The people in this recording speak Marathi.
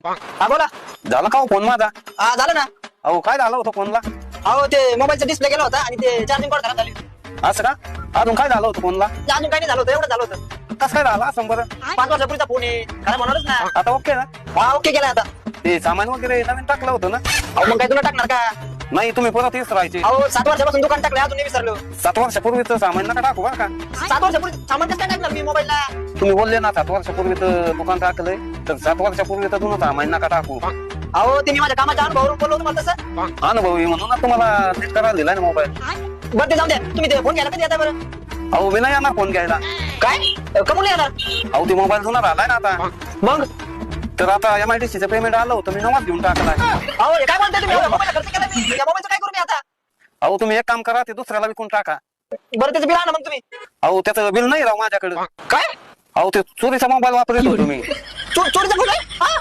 हा बोला. झाला का हो फोन माझा? हा झालं ना. अहो काय झालं होतं फोनला? अहो ते मोबाईलचा डिस्प्ले गेला होता आणि ते चार्जिंग कॉर्ड खराब झाली. असं का? अजून काय झालं होतं फोनला? अजून काही नाही झालं होतं, एवढं झालं होतं. कसं काय झालं असं बरं? 5 वर्षापूर्वीचा फोन आहे, खराब होणारच ना. आता ओके ना? हा ओके केलाय आता. ते सामान वगैरे नवीन टाकलं होतं ना? अहो मग काय तुला टाकणार का? नाही तुम्ही परत तेच राहायचे. अहो 7 वर्षापासून दुकान टाकलंय, अजून नाही विसरलो. 7 वर्षापूर्वीचं सामान नका टाकू बरं का? 7 वर्षापूर्वी सामान कसं काय टाकणार मी मोबाईलला? तुम्ही बोलले ना 7 वर्षापूर्वी तर दुकान टाकलंय, तर 7 वर्षापूर्वी तर जुनं सामान नका टाकू. अहो ते मी माझ्या कामाच्या अनुभवावरून बोललो तुम्हाला तसं. अनुभवी म्हणून तुम्हाला सेट करायला दिलाय ना मोबाईल. बरं ते जाऊ द्या, तुम्ही ते फोन घ्यायला कधी येता बरं? अहो मी नाही येणार फोन घ्यायला. काय कमून येणार? अहो ते मोबाईल जुना राहिलाय ना आता. मग तर आता MIDCचं पेमेंट आलं होतं, मी नवाच घेऊन टाकलाय. अहो हे काय म्हणताय तुम्ही? मोबाईल खर्च केला मी, या मोबाईलचं काय करू मी आता? अहो तुम्ही एक काम करा, ते दुसऱ्याला विकून टाका. बरं त्याचं बिल आणा मग तुम्ही. अहो त्याचं बिल नाही राव माझ्याकडे. काय अहो ते चोरीचा मोबाईल वापरत होतो मी. चोरीचा फोन आहे? हा